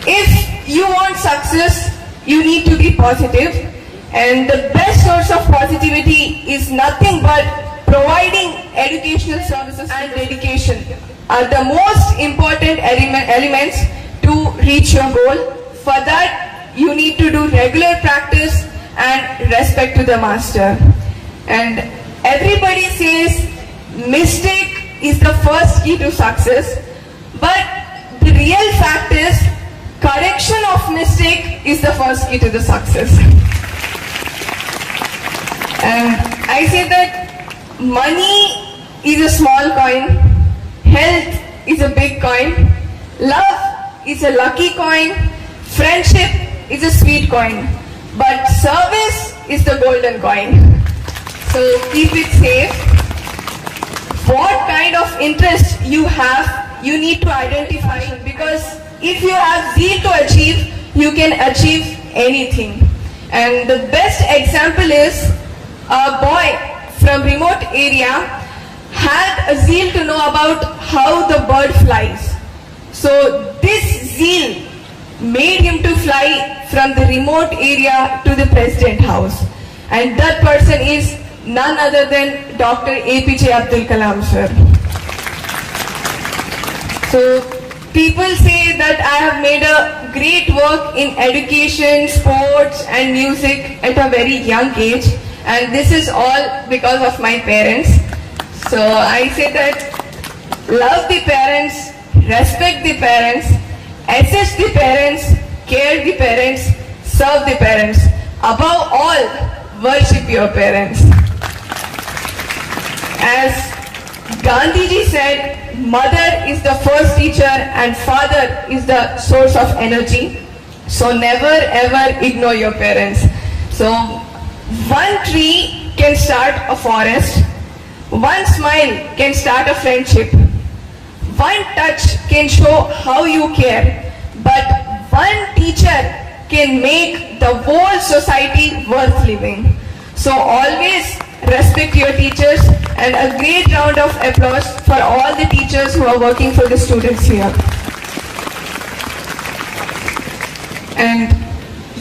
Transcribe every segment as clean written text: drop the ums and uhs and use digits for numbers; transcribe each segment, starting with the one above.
If you want success, you need to be positive, and the best source of positivity is nothing but providing educational services and dedication are the most important elements to reach your goal. For that, you need to do regular practice and respect to the master. And everybody says mistake is the first key to success, but the real fact is correction of mistake is the first key to the success. And I say that money is a small coin, health is a big coin, love is a lucky coin, friendship is a sweet coin, but service is the golden coin. So keep it safe. What kind of interest you have, you need to identify, because if you have zeal to achieve, you can achieve anything. And the best example is a boy from remote area had a zeal to know about how the bird flies. So this zeal made him to fly from the remote area to the President House. And that person is none other than Dr. APJ Abdul Kalam sir. So people say that I have made a great work in education, sports and music at a very young age, and this is all because of my parents. So I say that love the parents, respect the parents, assist the parents, care the parents, serve the parents. Above all, worship your parents. As Gandhiji said, mother is the first teacher and father is the source of energy. So never ever ignore your parents. So one tree can start a forest, one smile can start a friendship, one touch can show how you care, but one teacher can make the whole society worth living. So always respect your teachers, and a great round of applause for all the teachers who are working for the students here. And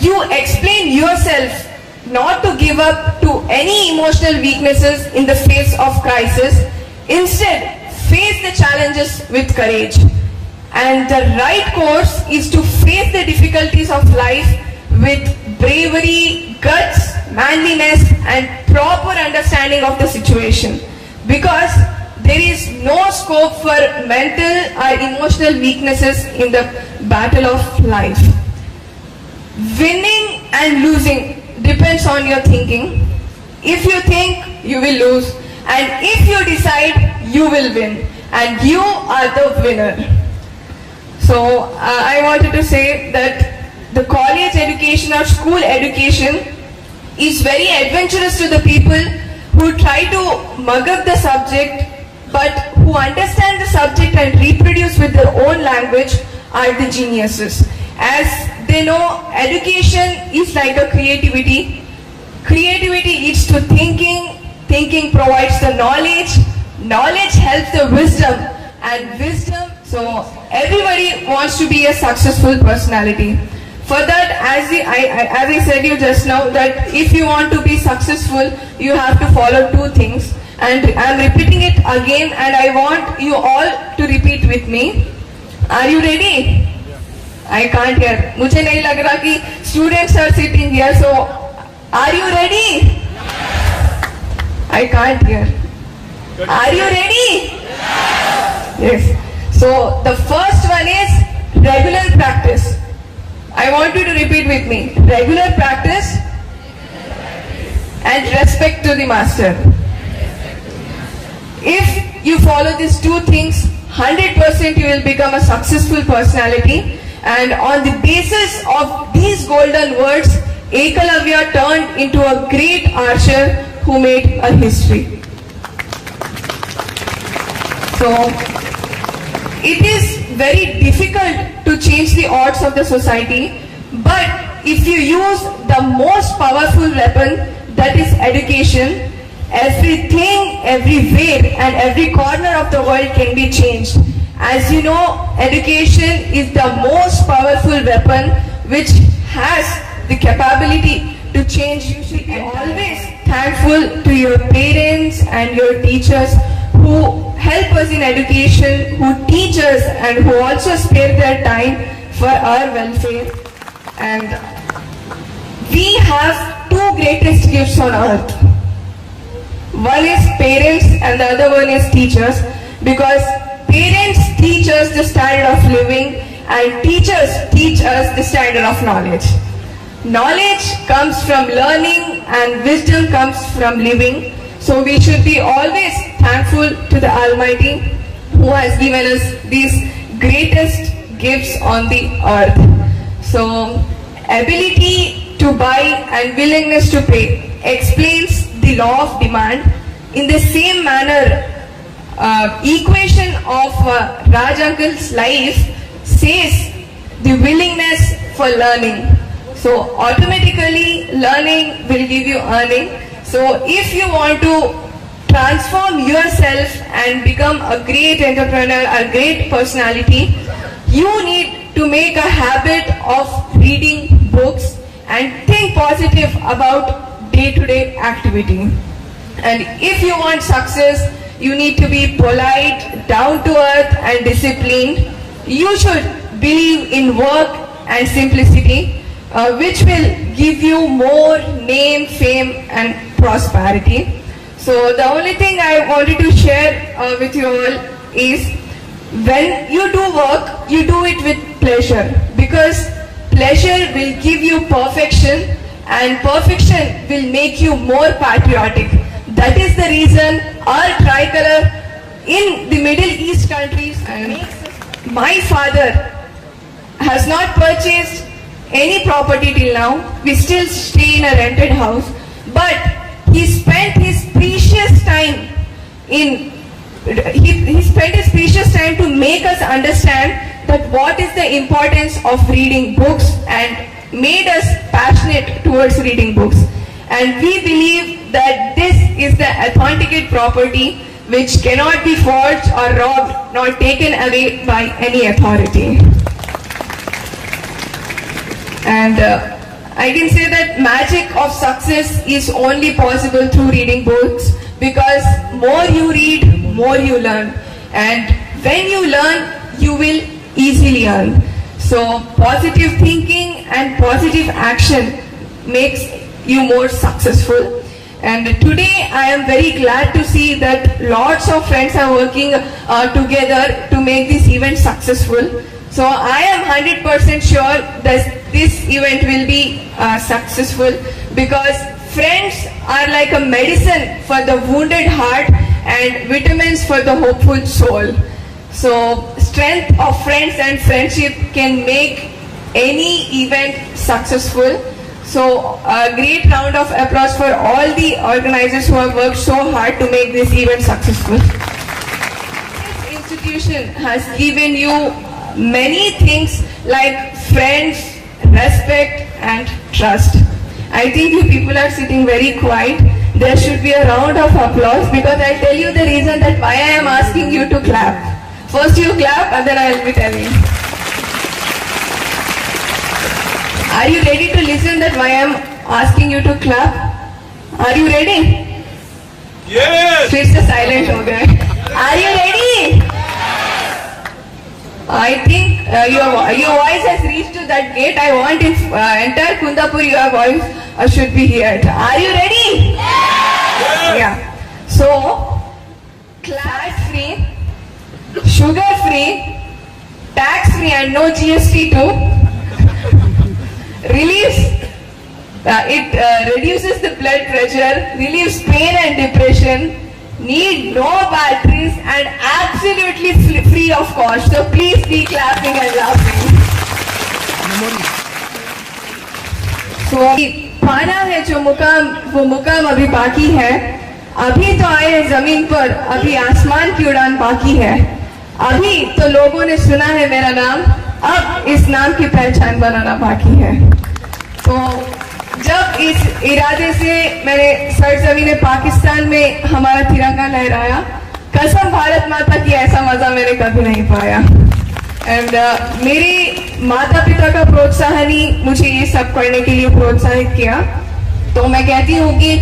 you explain yourself not to give up to any emotional weaknesses in the face of crisis. Instead, face the challenges with courage. And the right course is to face the difficulties of life with bravery, guts, manliness and proper understanding of the situation, because there is no scope for mental or emotional weaknesses in the battle of life. Winning and losing depends on your thinking. If you think, you will lose, and if you decide, you will win, and you are the winner. So I wanted to say that the college education or school education is very adventurous to the people who try to mug up the subject, but who understand the subject and reproduce with their own language are the geniuses. As they know, education is like a creativity. Creativity leads to thinking, thinking provides the knowledge, knowledge helps the wisdom, and wisdom, so everybody wants to be a successful personality. For that, as I said you just now, that if you want to be successful, you have to follow two things. And I am repeating it again, and I want you all to repeat with me. Are you ready? I can't hear. मुझे नहीं लग रहा कि students are sitting here. So, are you ready? I can't hear. Are you ready? Yes. So the first one is regular practice. I want you to repeat with me. Regular practice and respect to the master. If you follow these two things, 100% you will become a successful personality. And on the basis of these golden words, Ekalavya turned into a great archer who made a history. So, it is very difficult to change the odds of the society, but if you use the most powerful weapon, that is education, everything, everywhere and every corner of the world can be changed. As you know, education is the most powerful weapon which has the capability to change. You should be always thankful to your parents and your teachers who help us in education, who teach us and who also spare their time for our welfare. And we have two greatest gifts on earth. One is parents and the other one is teachers, because parents teach us the standard of living and teachers teach us the standard of knowledge. Knowledge comes from learning and wisdom comes from living. So we should be always thankful to the Almighty who has given us these greatest gifts on the earth. So ability to buy and willingness to pay explains the law of demand. In the same manner, equation of Raj Uncle's life says the willingness for learning. So automatically learning will give you earning. So if you want to transform yourself and become a great entrepreneur, a great personality, you need to make a habit of reading books and think positive about day-to-day activity. And if you want success, you need to be polite, down to earth and disciplined. You should believe in work and simplicity, which will give you more name, fame and prosperity. So the only thing I wanted to share with you all is, when you do work, you do it with pleasure, because pleasure will give you perfection and perfection will make you more patriotic. That is the reason our tricolor in the Middle East countries makes us. My father has not purchased any property till now. We still stay in a rented house, but he spent his precious time to make us understand that what is the importance of reading books and made us passionate towards reading books. And we believe that this is the authenticate property which cannot be forged or robbed nor taken away by any authority. And I can say that magic of success is only possible through reading books, because more you read, more you learn. And when you learn, you will easily earn. So positive thinking and positive action makes you more successful. And today I am very glad to see that lots of friends are working together to make this event successful. So I am 100% sure that this event will be successful, because friends are like a medicine for the wounded heart and vitamins for the hopeful soul. So strength of friends and friendship can make any event successful. So a great round of applause for all the organizers who have worked so hard to make this event successful. This institution has given you many things like friends, respect and trust. I think you people are sitting very quiet. There should be a round of applause, because I'll tell you the reason that why I am asking you to clap. First you clap and then I'll be telling. Are you ready to listen that why I am asking you to clap? Are you ready? Yes! फिर से silent हो गए. Are you ready? I think your voice has reached to that gate. I want entire Kundapur your voice should be heard. Are you ready? Yes! Yeah. So, class free, sugar free, tax free and no GST too. It reduces the blood pressure, relieves pain and depression, need no batteries and absolutely free of cost. So please be clapping and laughing. So पाना है जो मुकाम, वो मुकाम अभी बाकी है. अभी तो आए जमीन पर, अभी आसमान की उड़ान बाकी है. अभी तो लोगों ने सुना है मेरा नाम, अब इस नाम की पहचान बनाना बाकी है. तो जब इस इरादे से मैंने सरजमीन पाकिस्तान में हमारा तिरंगा लहराया, कसम भारत माता की ऐसा मजा मैंने कभी नहीं पाया. एंड मेरी माता पिता का प्रोत्साहन ही मुझे ये सब करने के लिए प्रोत्साहित किया। तो मैं कहती हूँ कि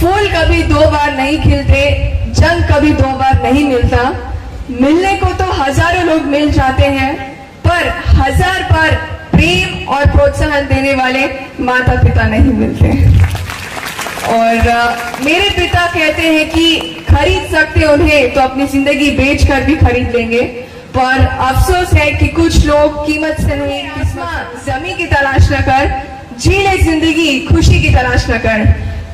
फूल कभी दो बार नहीं खिलते, जंग कभी दो बार नहीं मिलता। मिलने को तो हजारों लोग मिल जाते हैं, पर 1000 बार प्रेम और प्रोत्साहन देने वाले माता पिता नहीं मिलते। और मेरे पिता कहते हैं कि खरीद सकते उन्हें तो अपनी जिंदगी बेचकर भी खरीद लेंगे, पर अफसोस है कि कुछ लोग कीमत से नहीं, जमी की तलाश न कर, जी ले जिंदगी खुशी की तलाश न कर।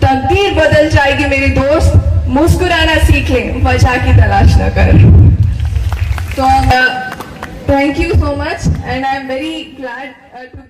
तकदीर बदल जाएगी मेरे दोस्त, मुस्कुराना सीख ले, वजह की तलाश न कर। तो thank you so much and I am very glad to